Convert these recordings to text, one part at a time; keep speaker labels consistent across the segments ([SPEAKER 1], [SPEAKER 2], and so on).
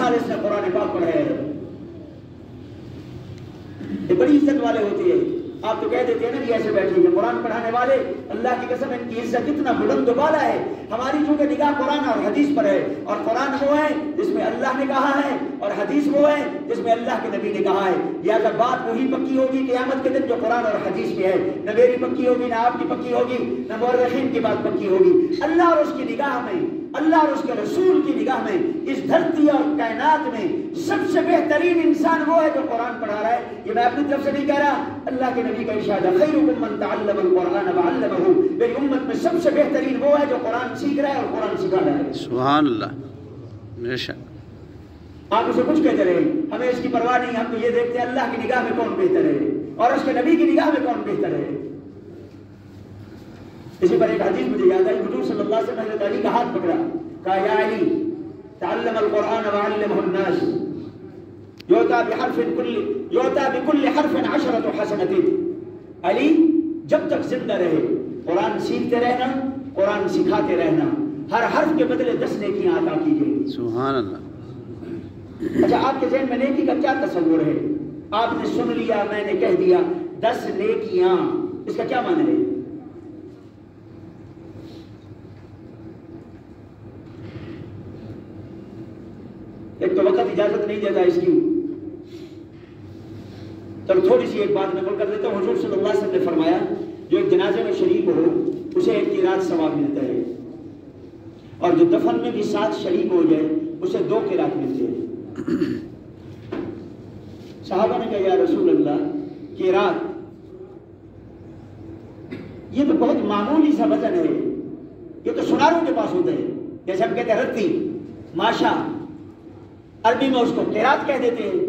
[SPEAKER 1] साल इसने कुरान पाक पढ़ाया है। ये बड़ी इज्जत वाले होते हैं। आप तो कह देते हैं ना कि ऐसे बैठे हैं कुरान पढ़ाने वाले, अल्लाह की कसम इनकी इज्जत कितना बुलंद वाला है। हमारी चूंकि निगाह कुरान और हदीस पर है, और कुरान वो है जिसमें अल्लाह ने कहा है और हदीस वो है जिसमें अल्लाह के नबी ने कहा है। लिहाजा बात वही पक्की होगी क़यामत के दिन जो कुरान और हदीस में है। न मेरी पक्की होगी, न आपकी पक्की होगी, न मुअर्रिखीन की बात पक्की होगी। अल्लाह और उसकी निगाह में, अल्लाह और उसके रसूल की निगाह में इस धरती और कायनात में सबसे बेहतरीन इंसान वो है जो कुरान पढ़ा रहा है। ये मैं अपनी तरफ से नहीं कह रहा, अल्लाह के नबी का इरशाद है, खैरुकुम मन तअल्लमल कुरान व अल्लमहु। मेरी उम्मत में सबसे बेहतरीन वो है जो कुरान सीख रहा है और कुरान सिखा रहा है।
[SPEAKER 2] सुभान अल्लाह। बेशक
[SPEAKER 1] आप उसे कुछ कहते रहे, हमें इसकी परवाह नहीं। हम तो ये देखते हैं अल्लाह की निगाह में कौन बेहतर है और उसके नबी की निगाह में कौन बेहतर है। इसी पर एक हदीस मुझे याद आई, हुजूर सल्लल्लाहु अलैहि वसल्लम ने हज़रत अली का हाथ पकड़ा, कहा या अली तअल्लमल कुरान व अल्लिमहुन नास युता बिकुल्लि हर्फिन अशरतु हसनतिन। अली जब तक जिंदा रहे कुरान सीखते रहना, कुरान सिखाते रहना, हर हर्फ के बदले 10 नेकियां अता कीजिए।
[SPEAKER 2] सुभान अल्लाह।
[SPEAKER 1] अच्छा, आपके ज़हन में नेकी का क्या तस्वुर है? आपने सुन लिया, मैंने कह दिया 10 नेकियां, इसका क्या माने है? एक तो वक्त इजाजत नहीं देता इसकी। चलो थोड़ी सी एक बात नकल कर देता हूँ। हुजूर सल्लल्लाहु अलैहि वसल्लम ने फरमाया जो एक जनाजे में शरीक हो उसे 1 क़िरात सवाब मिलता है, और जो दफन में भी साथ शरीक हो जाए उसे 2 क़िरात मिलते हैं। सहाबा ने कहा या रसूल अल्लाह, क़िरात ये तो बहुत मामूली सा वजन है, ये तो सुनारों के पास होता है। जैसे हम कहते हैं रत्ती, माशा, अरबी में उसको क़िरात कह देते हैं।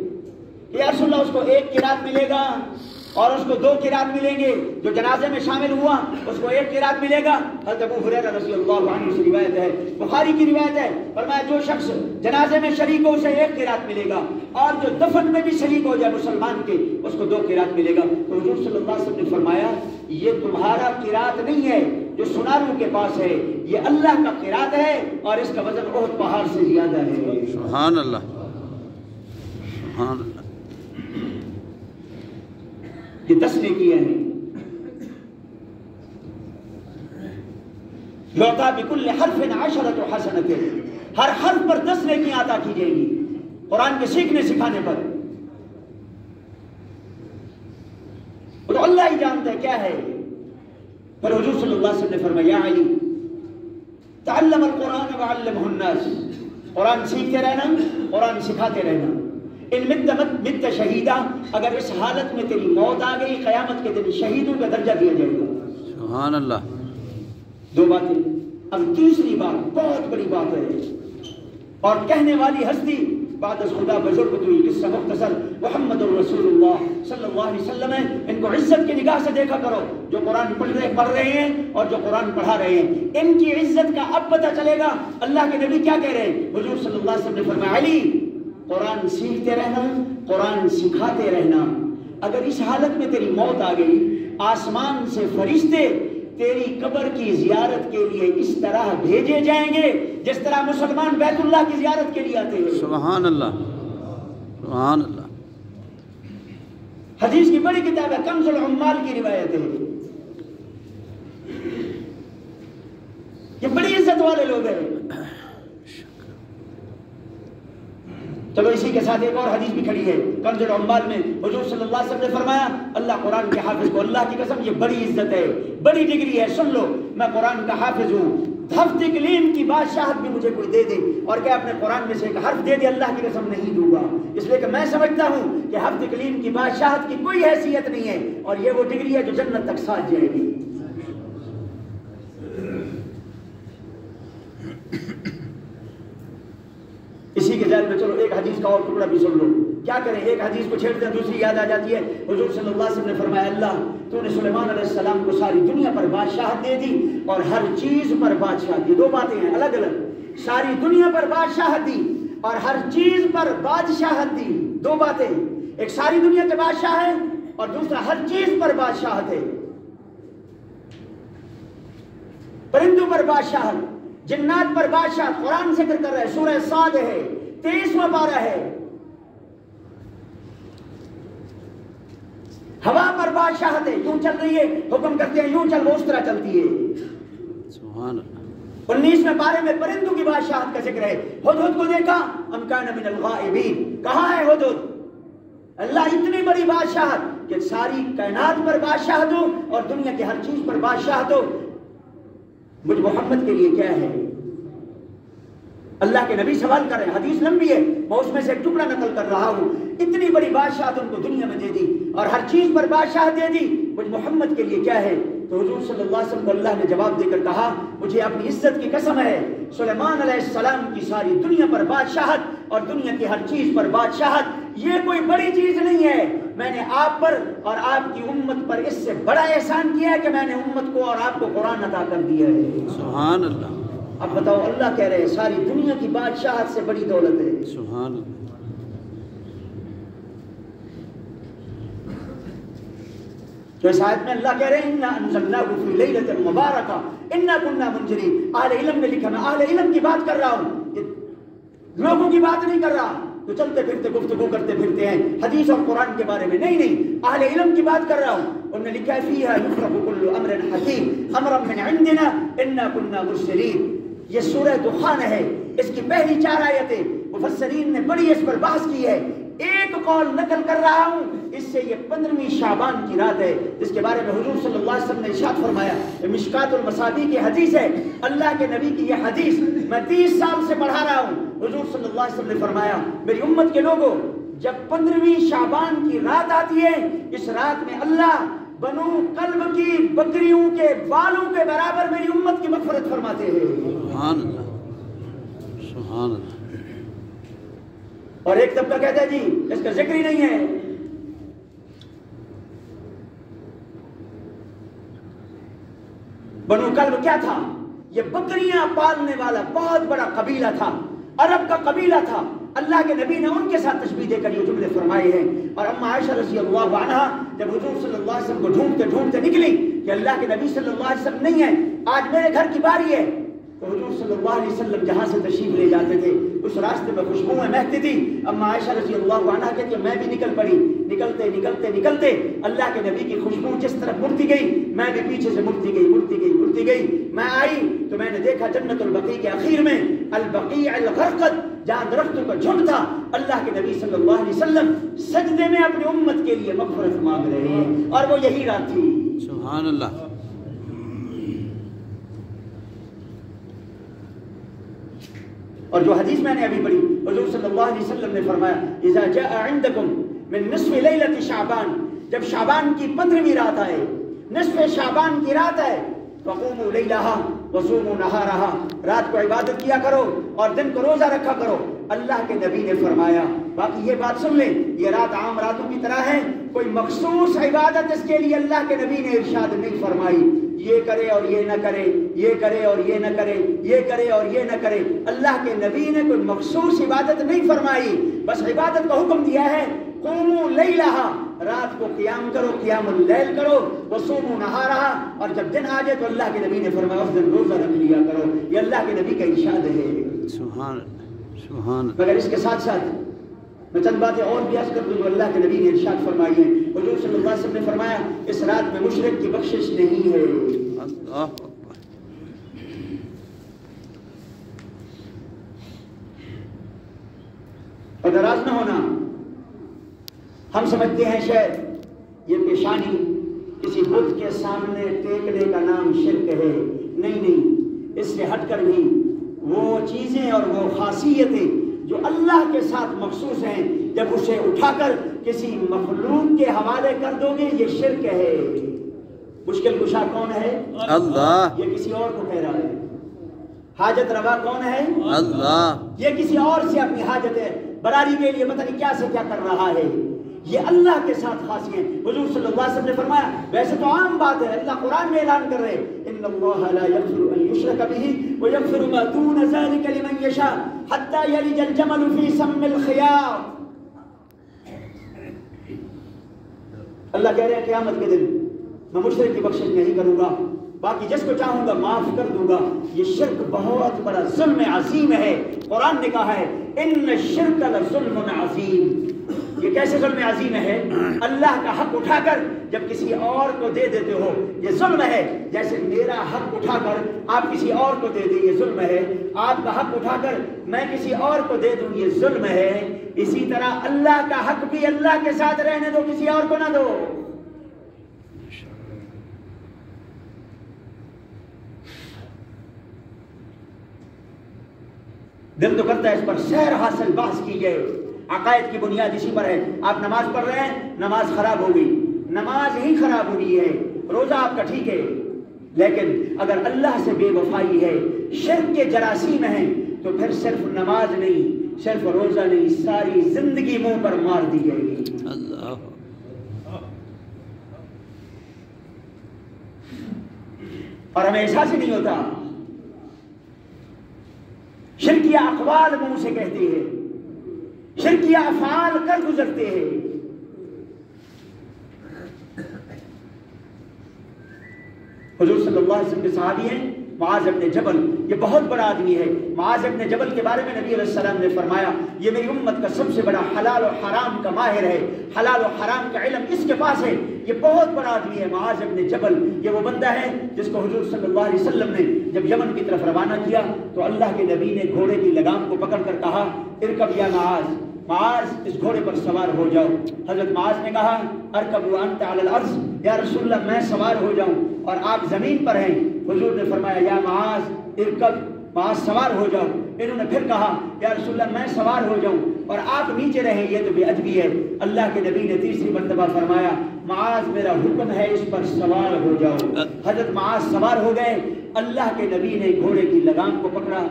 [SPEAKER 1] या रसूल अल्लाह, उसको 1 क़िरात मिलेगा और उसको 2 क़िरात मिलेंगे। जो जनाजे में शामिल हुआ उसको 1 क़िरात मिलेगा। हज़रत अबू हुरैरा रज़ियल्लाहु अन्हु से रिवायत है, बुखारी की रिवायत है, फरमाया जो शख्स जनाजे में शरीक हो उसे 1 क़िरात मिलेगा, और जो दफन में भी शरीक हो जाए मुसलमान के उसको 2 क़िरात मिलेगा। तो हुजूर सल्लल्लाहु अलैहि वसल्लम ने फरमाया ये तुम्हारा क़िरात नहीं है जो सुनारों के पास है, ये अल्लाह का क़िरात है और इसका वजन बहुत पहाड़ से ज्यादा है।
[SPEAKER 2] सुभान अल्लाह, सुभान अल्लाह।
[SPEAKER 1] ये 10 नेकियां हैं। युता बिकुल्लि हर्फिन अशरतु हसनतिन, हर हर्फ पर 10 नेकियां अता की जाएंगी कुरान के सीखने सिखाने पर। तो अल्लाह ही जानता है क्या है। पर हुजूर सल्लल्लाहु अलैहि वसल्लम ने फरमाया या अली तअल्लमल कुरान व अल्लिमहुन नास, कुरान सीखते रहना, कुरान सिखाते रहना। इन मित्त शहीदा, अगर इस हालत में तेरी मौत आ गई क़यामत के दिन शहीदों का दर्जा दिया जाएगा।
[SPEAKER 2] सुभान अल्लाह।
[SPEAKER 1] 2 बातें। अब तीसरी बात बहुत बड़ी बात है, और कहने वाली हस्ती बाद खुदा बुजुर्ग हुई किस्सा मुख्तसर मुहम्मदुर रसूलुल्लाह सल्लल्लाहु अलैहि वसल्लम है। इनको इज्जत की निगाह से देखा करो, जो कुरान पढ़ रहे हैं और जो कुरान पढ़ा रहे हैं, इनकी इज्जत का अब पता चलेगा। अल्लाह के नबी क्या कह रहे हैं? हुजूर सल्लल्लाहु अलैहि वसल्लम ने फरमाया अली कुरान सीखते रहना, कुरान सिखाते रहना। अगर इस हालत में तेरी मौत आ गई, आसमान से फरिश्ते तेरी कब्र की जियारत के लिए इस तरह भेजे जाएंगे जिस तरह मुसलमान बैतुल्लाह की जियारत के लिए आते हैं।
[SPEAKER 2] सुभान अल्लाह, सुभान अल्लाह।
[SPEAKER 1] हदीस की बड़ी किताब है, कंजुल उम्माल की रिवायत है। ये बड़ी इज्जत वाले लोग हैं। चलो इसी के साथ एक और हदीस भी खड़ी है कंजुल उम्माल में। हुजूर सल्लल्लाहु अलैहि वसल्लम ने फरमाया अल्लाह कुरान के हाफिज को, अल्लाह की कसम ये बड़ी इज्जत है, बड़ी डिग्री है, सुन लो मैं कुरान का हाफिज हूँ। हफ्ते कलीम की बादशाहत भी मुझे कोई दे दे और क्या अपने कुरान में से एक हर्फ दे दे, अल्लाह की कसम नहीं दूंगा। इसलिए कि मैं समझता हूँ कि हफ्ते कलीम की बादशाहत की कोई हैसियत नहीं है, और ये वो डिग्री है जो जन्नत तक साथ जाएगी। इसी के ज़हन में चलो एक हदीस का और टुकड़ा भी सुन लो। क्या करें, एक हदीस को छेड़ते हैं दूसरी याद आ जाती है। हुजूर सल्लल्लाहु अलैहि वसल्लम ने फरमाया अल्लाह तूने सुलेमान अलैहिस्सलाम को सारी दुनिया पर बादशाहत दे दी और हर चीज पर बादशाहत दी। 2 बातें हैं अलग अलग, सारी दुनिया पर बादशाहत दी और हर चीज पर बादशाहत दी। 2 बातें, एक सारी दुनिया के बादशाह है और दूसरा हर चीज पर बादशाहत है। परिंदों पर बादशाहत, जिन्नात पर बादशाह। कुरान जिक्र कर रहा है, सूरह साद है, 23वां पारा है। हवा पर बादशाहत है, यूं चल रही है, हुक्म करते हैं यूं चल, वो उस तरह चलती है।
[SPEAKER 2] सुभान अल्लाह।
[SPEAKER 1] 19वें पारे में परिंदों की बादशाहत का जिक्र है। हुदहुद को देखा, अम कान मिनल गाइबीन, कहाँ है हुदहुद? अल्लाह इतनी बड़ी बादशाहत कि सारी कायनात पर बादशाहत हो और दुनिया की हर चीज पर बादशाहत हो, मुझ मोहम्मद के लिए क्या है? अल्लाह के नबी सवाल कर रहे हैं, हदीस लंबी है, मैं उसमें से एक टुकड़ा नकल कर रहा हूं। इतनी बड़ी बादशाहत उनको दुनिया में दे दी और हर चीज पर बादशाहत दे दी, मुझ मोहम्मद के लिए क्या है? तो हुजूर सल्लल्लाहु अलैहि वसल्लम को अल्लाह ने जवाब देकर कहा, मुझे अपनी इज्जत की कसम है, सुलेमान अलैहिस्सलाम की सारी दुनिया पर बादशाहत और दुनिया की हर चीज पर बादशाहत ये कोई बड़ी चीज नहीं है। मैंने आप पर और आपकी उम्मत पर इससे बड़ा एहसान किया है कि मैंने उम्मत को और आपको कुरान अता कर दिया है।
[SPEAKER 2] सुभान अल्लाह।
[SPEAKER 1] अब बताओ, अल्लाह कह रहे हैं सारी दुनिया की बादशाहत से बड़ी दौलत है।
[SPEAKER 2] सुभान अल्लाह।
[SPEAKER 1] तो इस आयत में अल्लाह कह रहे हैं, इन्ना अंज़लनाहु फी लैलतिन मुबारका इन्ना कुन्ना मुंज़िरीन। अहले इल्म ने लिखा, मैं अहले इल्म की बात कर रहा हूँ, लोगों की बात नहीं कर रहा। तो चलते फिरते गुफ्तगू करते फिरते हैं हदीस और कुरान के बारे में, नहीं, अहले इल्म की बात कर रहा हूँ। उन्होंने लिखा है, फीहा युफ़रक़ु कुल्लु अम्रिन हकीम अम्रन मिन इंदिना इन्ना कुन्ना मुरसलीन। ये सूरह दुखान है, इसकी पहली 4 आयतें मुफस्सिरीन ने बड़ी इस पर बहस की है। एक कौल नकल कर रहा हूं, इससे ये 15वीं शाबान की रात है, जिसके बारे में हुजूर सल्लल्लाहु अलैहि वसल्लम ने इरशाद फरमाया, मिशकातुल मसाबी की हदीस है, अल्लाह के नबी की ये हदीस मैं 30 साल से पढ़ा रहा हूं। हुजूर सल्लल्लाहु अलैहि वसल्लम ने फरमाया, मेरी उम्मत के लोगों, जब 15वीं शाबान की रात आती है, इस रात में अल्लाह बनु कल्ब की बकरियों के बालों के बराबर मेरी उम्मत की मग़फ़िरत फरमाते हैं।
[SPEAKER 2] सुभान अल्लाह। सुभान अल्लाह।
[SPEAKER 1] और एक तबका कहता है जी इसका जिक्र ही नहीं है। बनु कल्ब क्या था? ये बकरियां पालने वाला बहुत बड़ा कबीला था, अरब का कबीला था। अल्लाह के नबी ने उनके साथ तशबीह देकर ये जुमले फरमाए हैं। और अम्मा आयशा रज़ी अल्लाह अन्हा जब हुजूर सल्लल्लाहु अलैहि वसल्लम को ढूंढते ढूंढते निकली कि अल्लाह के नबी सल्लल्लाहु अलैहि वसल्लम नहीं है, आज मेरे घर की बारी है, तो हुजूर सल्लल्लाहु अलैहि वसल्लम जहां से तशरीफ ले जाते थे उस रास्ते में खुशबुएं महकती थी। अम्मा आयशा रज़ी अल्लाह अन्हा कहती है, मैं भी निकल पड़ी। निकलते निकलते निकलते अल्लाह के नबी की खुशबू जिस तरफ मुड़ती गई, मैं भी पीछे से मुड़ती गई, मुड़ती गई, मुड़ती गई। मैं आई तो मैंने देखा जन्नतुल बकी के आखिर में अल बकी अल गरक़द, जहां दरख्तों का झुंड था, अल्लाह के नबी सल्लल्लाहु अलैहि वसल्लम सजदे में अपनी उम्मत के लिए मग़फ़िरत मांग रहे हैं, और वो यही रात थी।
[SPEAKER 2] सुभान अल्लाह।
[SPEAKER 1] और जो हदीस मैंने अभी पढ़ी, हुजूर सल्लल्लाहु अलैहि वसल्लम ने फरमाया, इज़ा जाअ इंदकुम मिन निस्फ़ि लैलति शाबान, जब शाबान की 15वीं रात आए, निस्फ़े शाबान की रात आए, फ़क़ूमू लैलहा वसूमू नहारहा, रात को इबादत किया करो और दिन को रोजा रखा करो। अल्लाह के नबी ने फरमाया, बाकी ये बात सुन ले, ये रात आम रातों की तरह है, कोई मखसूस इबादत इसके लिए अल्लाह के नबी ने इरशाद नहीं फरमाई, ये करे और ये न करे, ये करे और ये न करे, ये करे और ये न करे। अल्लाह के नबी ने कोई मखसूस इबादत नहीं फरमाई, बस इबादत का हुक्म दिया है, क़ूमू लैलहा, रात को क़ियाम करो, क़ियामुल लैल करो, वसूमू नहारहा, और जब दिन आ जाए तो अल्लाह के नबी ने फरमाया उस दिन रोजा रख लिया करो। ये अल्लाह के नबी का इरशाद है।
[SPEAKER 2] सुभान सुभान।
[SPEAKER 1] मगर इसके साथ साथ मैं चंद बातें और भी अर्ज़ कर दूं जो अल्लाह के नबी ने इरशाद फरमाई है। हुजूर सल्लल्लाहु अलैहि वसल्लम ने फरमाया, इस रात में मुशरिक की बख्शिश नहीं है।
[SPEAKER 2] अल्लाह अकबर।
[SPEAKER 1] और नाराज न होना, हम समझते हैं शायद ये पेशानी किसी बुत के सामने टेकने का नाम शिर्क है। नहीं, इससे हटकर भी वो चीजें और वो खासियतें जो अल्लाह के साथ मखसूस हैं, जब उसे उठाकर किसी मखलूक के हवाले कर दोगे, ये शिर्क है। मुश्किल कुशा कौन है?
[SPEAKER 2] अल्लाह।
[SPEAKER 1] ये किसी और को कह रहा है। हाजत रवा कौन है?
[SPEAKER 2] अल्लाह।
[SPEAKER 1] ये किसी और से अपनी हाजत बरारी के लिए पता नहीं क्या से क्या कर रहा है। ये अल्लाह के साथ खासी है। हुजूर सल्लल्लाहु अलैहि वसल्लम ने फरमाया, वैसे तो आम बात है, अल्लाह कुरान में ऐलान कर रहे हैं, इन्नल्लाह ला यग़फ़िरु अन युश्रक बिही व यग़फ़िरु मा दून ज़ालिका लिमन यशा हत्ता यलिजल जमलु फी सम्मिल ख़ियात। अल्लाह कह रहे हैं क़यामत के दिन मैं मुशरिक की बख्शिश नहीं करूंगा, باقی جس کو چاہوں گا معاف کر دوں گا. یہ شرک بہت بڑا ظلم عظیم ہے. قرآن نے کہا ہے ان الشرک لظلم عظیم. یہ کیسے ظلم عظیم ہے؟ اللہ کا حق اٹھا کر جب کسی اور کو دے دیتے ہو یہ ظلم ہے. جیسے میرا حق اٹھا کر آپ کسی اور کو دے دیں یہ ظلم ہے. آپ کا حق اٹھا کر میں کسی اور کو دے دوں یہ ظلم ہے. اسی طرح اللہ کا حق بھی اللہ کے ساتھ رہنے دو، کسی اور کو نہ دو. دل تو کرتا ہے اس پر سیر حاصل بحث کی جائے. عقائد کی بنیاد اسی پر ہے. آپ نماز پڑھ رہے ہیں، نماز خراب ہو گئی، نماز ہی خراب ہوئی ہے. روزہ آپ کا ٹھیک ہے، لیکن اگر اللہ سے بے وفائی ہے، شرک کے جراثیم ہیں، تو پھر صرف نماز نہیں، صرف روزہ نہیں، ساری زندگی منہ پر مار دی جائے گی.
[SPEAKER 2] اللہ
[SPEAKER 1] اور ہمیں احساس ہی نہیں ہوتا. شرکیہ اقوال منہ سے کہتے ہیں، شرکیہ افعال کر گزرتے ہیں. حضور صلی اللہ علیہ وسلم کے صحابی ہیں معاذ ابن جبل. یہ بہت بڑا آدمی ہے. معاذ ابن جبل کے بارے میں نبی علیہ السلام نے فرمایا یہ میری امت کا سب سے بڑا حلال و حرام کا ماہر ہے، حلال و حرام کا علم اس کے پاس ہے. یہ بہت بڑا آدمی ہے معاذ ابن جبل. یہ وہ بندہ ہے جس کو حضور صلی اللہ علیہ وسلم نے جب یمن کی طرف روانہ کیا تو اللہ کے نبی نے گھوڑے کی لگام کو پکڑ کر کہا ارکب یا معاذ، معاذ اس گھوڑے پر سوار ہو جاؤ. حضرت معاذ نے کہا ارکب وانت علی الارض، یا رسول اللہ میں سوار ہو جاؤں اور آپ زمین پر ہیں. حضور نے فرمایا یا معاذ ارکب، معاذ سوار ہو جاؤ. انہوں نے پھر کہا یا رسول اللہ میں سوار ہو جاؤں اور آپ نیچے رہیں، یہ تو بے ادبی ہے. اللہ کے نبی نے تیسری مرتبہ فرمایا معاذ میرا حکم ہے اس پر سوار ہو جاؤ. حضرت معاذ سوار ہو گئے. اللہ کے نبی نے گھوڑے کی لگام کو پکڑا،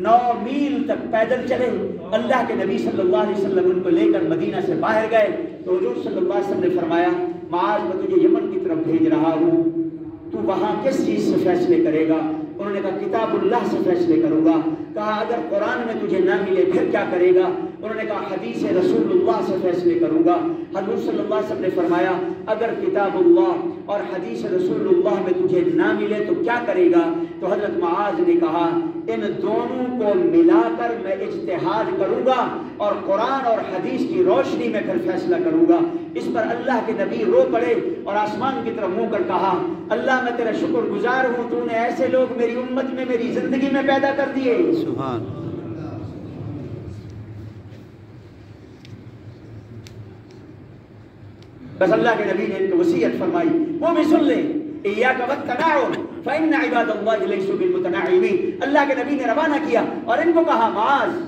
[SPEAKER 1] 9 میل تک پیدل چلے. اللہ کے نبی صلی اللہ علیہ وسلم ان کو لے کر مدینہ سے باہر گئے تو حضور صلی اللہ علیہ وسلم نے فرمایا معاذ میں تجھے یمن کی طرف بھیج رہا ہوں، تو وہاں کس چیز سے فیصلے کرے گا؟ انہوں نے کہا کتاب اللہ سے فیصلے کروں گا. کہا اگر قرآن میں تجھے نہ ملے پھر کیا کرے گا؟ انہوں نے کہا حدیث رسول اللہ سے فیصلے کروں گا. حضور صلی اللہ علیہ وسلم نے فرمایا اگر کتاب اللہ اور حدیث رسول اللہ میں تجھے نہ ملے تو کیا کرے گا؟ تو حضرت معاذ نے کہا ان دونوں کو ملا کر میں اجتہاد کروں گا اور قرآن اور حدیث کی روشنی میں پھر فیصلہ کروں گا. اس پر اللہ کے نبی رو پڑے اور آسمان کی طرف منہ کر کہا اللہ میں تیرا شکر گزار ہوں، تو نے ایسے لوگ میری امت میں میری زندگی میں پیدا کر دیے.
[SPEAKER 2] سبحان
[SPEAKER 1] بس اللہ کے نبی نے ان کو وصیت فرمائی، وہ بھی سن لیں ایاک والتناعم فإن عباد اللہ لیسوا بالمتناعمین. اللہ کے نبی نے روانہ کیا اور ان کو کہا معاذ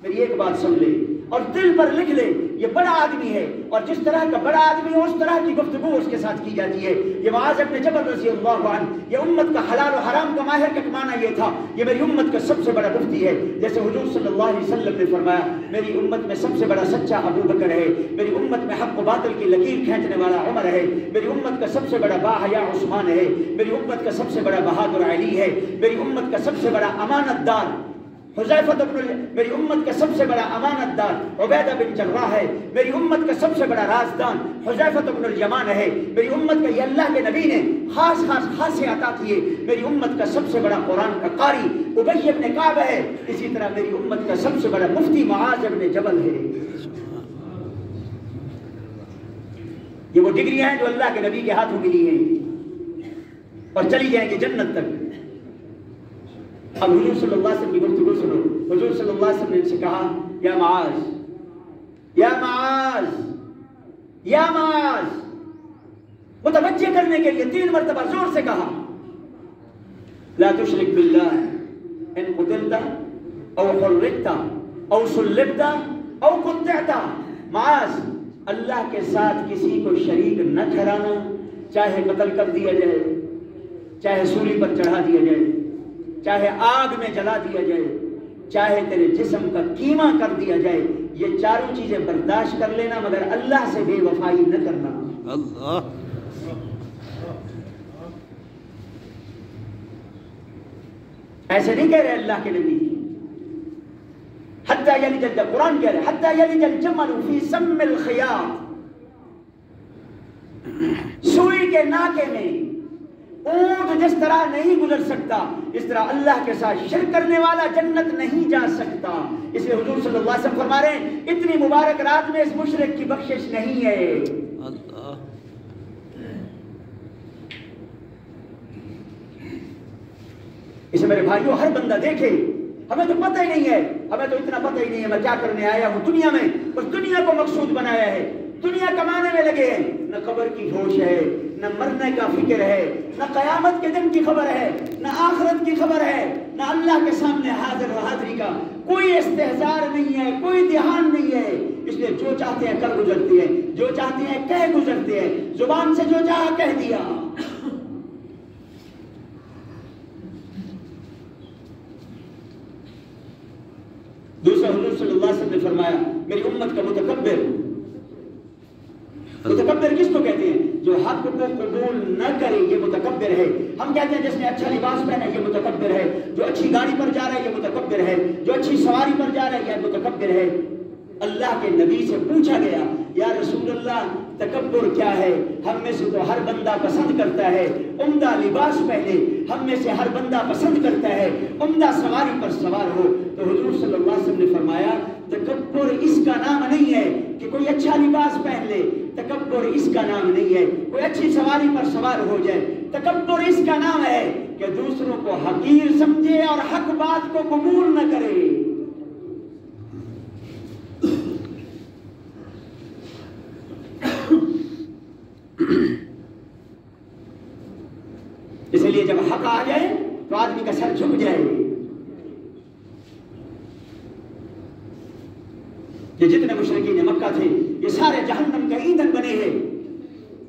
[SPEAKER 1] میری ایک بات سن لے اور دل پر لکھ لے، یہ بڑا آدمی ہے اور جس طرح کا بڑا آدمی ہو اس طرح کی گفتگو اس کے ساتھ کی جاتی ہے. یہ معاذ ابن جبل رضی اللہ عنہ یہ امت کا حلال و حرام کا ماہر کا معنی یہ تھا یہ میری امت کا سب سے بڑا مفتی ہے. جیسے حضور صلی اللہ علیہ وسلم نے فرمایا میری امت میں سب سے بڑا سچا ابو بکر ہے، میری امت میں حق و باطل کی لکیر کھینچنے والا عمر ہے، میری امت کا سب سے بڑا باحیا عثمان ہے، میری امت کا سب سے بڑا بہادر علی ہے، میری امت کا سب سے بڑا امانت دار میری امت کا سب سے بڑا امانت دار عبیدہ بن جراح ہے، میری امت کا سب سے بڑا رازدان حذیفہ بن الیمان ہے، میری امت کا یہ اللہ کے نبی نے خاص خاص عطا کیے. میری امت کا سب سے بڑا قرآن کا قاری ابی بن کعب ہے. اسی طرح میری امت کا سب سے بڑا مفتی معاذ بن جبل ہے. یہ وہ ڈگریاں ہیں جو اللہ کے نبی کے ہاتھوں ملی ہیں اور چلی جائیں گے جنت تک. اب حضور صلی اللہ علیہ وسلم کی گفتگو سنو. حضور صلی اللہ علیہ وسلم نے ان سے کہا یا معاذ یا معاذ یا معاذ، متوجہ کرنے کے لیے 3 مرتبہ زور سے کہا لا تشرک باللہ ان قتلت او حرقت او صلبت او قطعت. معاذ اللہ کے ساتھ کسی کو شریک نہ ٹھہرانا، چاہے قتل کر دیا جائے، چاہے سولی پر چڑھا دیا جائے، چاہے آگ میں جلا دیا جائے، چاہے تیرے جسم کا کیما کر دیا جائے، یہ چاروں چیزیں برداشت کر لینا مگر اللہ سے بے وفائی نہ کرنا.
[SPEAKER 2] اللہ
[SPEAKER 1] ایسے نہیں کہہ رہے اللہ کے نبی. حتی یلج الجمل، قرآن کہہ رہے حتی یلج الجمل فی سم الخیاط، سوئی کے ناکے میں اونٹ جس طرح نہیں گزر سکتا اس طرح اللہ کے ساتھ شرک کرنے والا جنت نہیں جا سکتا. اس لیے حضور صلی اللہ علیہ وسلم فرما رہے ہیں اتنی مبارک رات میں اس مشرک کی بخشش نہیں ہے.
[SPEAKER 2] اللہ
[SPEAKER 1] اسے میرے بھائیوں ہر بندہ دیکھے. ہمیں تو پتہ ہی نہیں ہے, ہمیں تو اتنا پتہ ہی نہیں ہے میں کیا کرنے آیا ہوں دنیا میں. اس دنیا کو مقصود بنایا ہے, دنیا کمانے میں لگے ہیں. نہ قبر کی ہوش ہے, نہ مرنے کا فکر ہے, نہ قیامت کے دن کی خبر ہے, نہ آخرت کی خبر ہے, نہ اللہ کے سامنے حاضر و حاضری کا کوئی استحضار نہیں ہے, کوئی دھیان نہیں ہے. اس لیے جو چاہتے ہیں کر گزرتے ہیں, جو چاہتے ہیں کہہ گزرتے ہیں, زبان سے جو چاہا کہہ دیا. دوسرا حضور صلی اللہ علیہ وسلم نے فرمایا میری امت کا متکبر, متکبر کس کو کہتے ہیں؟ جو حق کو قبول نہ کرے یہ متکبر ہے. ہم کہتے ہیں جس نے اچھا لباس پہنا ہے یہ متکبر ہے, جو اچھی گاڑی پر جا رہا ہے یہ متکبر ہے, جو اچھی سواری پر جا رہا ہے یہ متکبر ہے. اللہ کے نبی سے پوچھا گیا یا رسول اللہ تکبر کیا ہے؟ ہم میں سے تو ہر بندہ پسند کرتا ہے عمدہ لباس پہنے, ہم میں سے ہر بندہ پسند کرتا ہے عمدہ سواری پر سوار ہو. تو حضور صلی اللہ علیہ وسلم نے فرمایا تکبر اس کا نام نہیں ہے کہ کوئی اچھا لباس پہن لے, تکبر اس کا نام نہیں ہے کوئی اچھی سواری پر سوار ہو جائے. تکبر اس کا نام ہے کہ دوسروں کو حقیر سمجھے اور حق بات کو قبول نہ کرے. اس لیے جب حق آ جائے تو آدمی کا سر جھک جائے. یہ جتنے مشرکین مکہ تھے یہ سارے جہنم کا ایندھن بنے ہیں.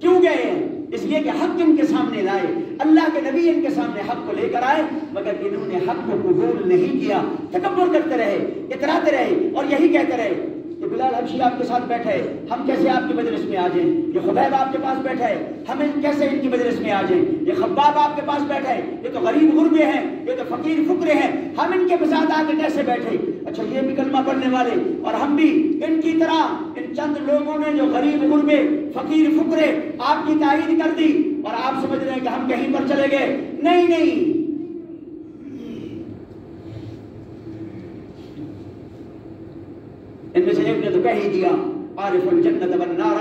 [SPEAKER 1] کیوں گئے ہیں؟ اس لیے کہ حق ان کے سامنے لائے, اللہ کے نبی ان کے سامنے حق کو لے کر آئے, مگر انہوں نے حق کو قبول نہیں کیا, تکبر کرتے رہے, اتراتے رہے اور یہی کہتے رہے کہ بلال حبشی آپ کے ساتھ بیٹھا ہے, ہم کیسے آپ کی مجلس میں آ جائیں؟ یہ خبیب آپ کے پاس بیٹھا ہے, ہم کیسے ان کی مجلس میں آ جائیں؟ یہ خباب آپ کے پاس بیٹھا ہے, یہ تو غریب غربے ہیں, یہ تو فقیر فقرے ہیں, ہم ان کے ساتھ آ کے کیسے بیٹھے؟ اچھا یہ بھی کلمہ پڑھنے والے اور ہم بھی ان کی طرح, ان چند لوگوں نے جو غریب غربے فقیر فقرے آپ کی تائید کر دی اور آپ سمجھ رہے ہیں کہ ہم کہیں پر چلے گئے. نہیں نہیں, ان میں سے ایک نے تو کہہ ہی دیا عارف الجنت والنار,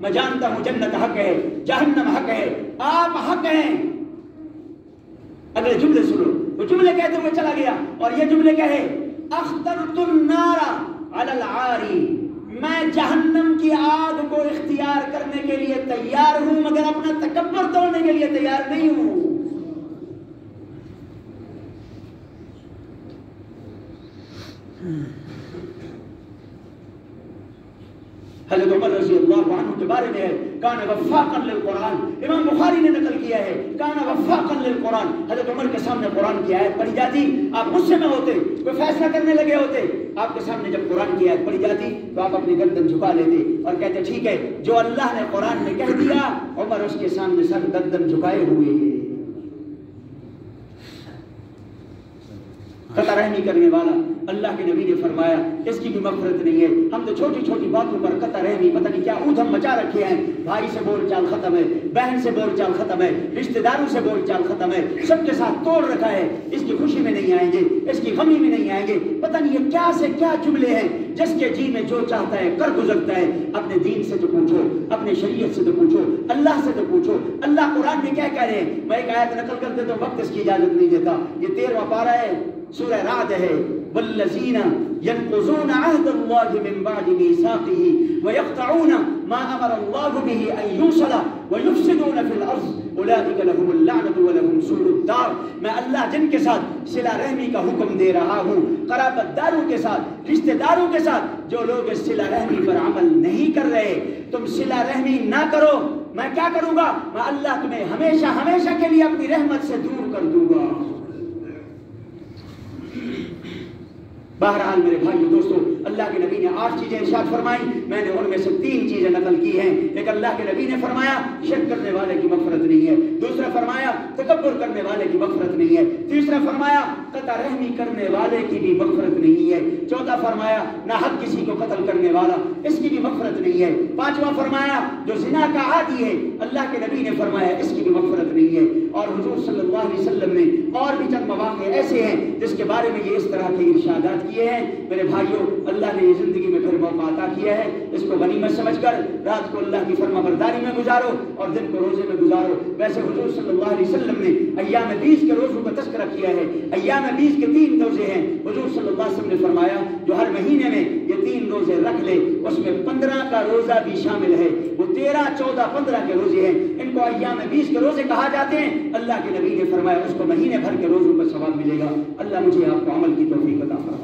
[SPEAKER 1] میں جانتا ہوں جنت حق ہے جہنم حق ہے, آپ حق ہیں. اگلے جملے سنو, وہ جملے کہتے ہوئے چلا گیا اور یہ جملے کہے اخترت النار علی العاری, میں جہنم کی آگ کو اختیار کرنے کے لیے تیار ہوں مگر اپنا تکبر توڑنے کے لیے تیار نہیں ہوں. حضرت عمر رضی اللہ عنہ کے بارے میں ہے کان وفاقا للقرآن, امام بخاری نے نقل کیا ہے کان وفاقا للقرآن. حضرت عمر کے سامنے قرآن کی آیت پڑھی جاتی, آپ غصے میں ہوتے, کوئی فیصلہ کرنے لگے ہوتے, آپ کے سامنے جب قرآن کی آیت پڑھی جاتی تو آپ اپنی گردن جھکا لیتے اور کہتے ٹھیک ہے جو اللہ نے قرآن میں کہہ دیا. عمر اس کے سامنے سر گردن جھکائے ہوئے ہیں. قطع رحمی کرنے والا, اللہ کے نبی نے فرمایا اس کی بھی مغفرت نہیں ہے. ہم تو چھوٹی چھوٹی باتوں پر قطع رحمی پتہ نہیں کیا ادھم مچا رکھے ہیں. بھائی سے بول چال ختم ہے, بہن سے بول چال ختم ہے, رشتہ داروں سے بول چال ختم ہے, سب کے ساتھ توڑ رکھا ہے. اس کی خوشی میں نہیں آئیں گے, اس کی غمی میں نہیں آئیں گے. پتہ نہیں یہ کیا سے کیا جملے ہیں, جس کے جی میں جو چاہتا ہے کر گزرتا ہے. اپنے دین سے تو پوچھو, اپنے شریعت سے تو پوچھو, اللہ سے تو پوچھو. اللہ قرآن میں کیا کہہ رہے ہیں؟ میں ایک آیت نقل کرتے تو وقت اس کی اجازت نہیں دیتا. یہ 13واں پارہ ہے, سورہ رعد ہے. والذین ينقضون عهد الله من بعد ميثاقه ويقطعون ما امر الله به ان يوصل ويفسدون في الارض اولئك لهم اللعنة ولهم سوء الدار. میں اللہ جن کے ساتھ صلہ رحمی کا حکم دے رہا ہوں, قرابت داروں کے ساتھ, رشتہ داروں کے ساتھ, جو لوگ صلہ رحمی پر عمل نہیں کر رہے, تم صلہ رحمی نہ کرو, میں کیا کروں گا؟ میں اللہ تمہیں ہمیشہ ہمیشہ کے لیے اپنی رحمت سے دور کر دوں گا. بہرحال میرے بھائیو دوستو, اللہ کے نبی نے 8 چیزیں ارشاد فرمائیں, میں نے ان میں سے 3 چیزیں نقل کی ہیں. ایک اللہ کے نبی نے فرمایا شرک کرنے والے کی مغفرت نہیں ہے, دوسرا فرمایا تکبر کرنے والے کی مغفرت نہیں ہے, تیسرا فرمایا قطع رحمی کرنے والے کی بھی مغفرت نہیں ہے۔ چوتھا فرمایا نہ حق کسی کو قتل کرنے والا، اس کی بھی مغفرت نہیں ہے۔ پانچواں فرمایا جو زنا کا عادی ہے، اللہ کے نبی نے فرمایا اس کی بھی مغفرت نہیں ہے۔ اور حضور صلی اللہ علیہ وسلم نے اور بھی چند مواقع ایسے ہیں جس کے بارے میں یہ اس طرح کے ارشادات کیے ہیں۔ میرے بھائیوں، اللہ نے یہ زندگی میں پھر موقع عطا کیا ہے، اس کو غنیمت سمجھ کر رات کو اللہ کی فرما برداری میں گزارو اور دن کو روزے میں گزارو۔ ویسے حضور صلی اللہ علیہ وسلم نے ایام 20 کے روزوں کا تذکرہ کیا ہے۔ ایام 20 کے 3 روزے ہیں۔ حضور صلی اللہ علیہ وسلم نے فرمایا جو ہر مہینے میں یہ 3 روزے رکھ لے اس میں 15 کا روزہ بھی شامل ہے۔ وہ 13، 14، 15 کے روزے ہیں، ان کو ایام 20 کے روزے کہا جاتے ہیں۔ اللہ کے نبی نے فرمایا اس کو مہینے بھر کے روزوں کا ثواب ملے گا۔ اللہ مجھے آپ کو عمل کی توفیق عطا فرمائے۔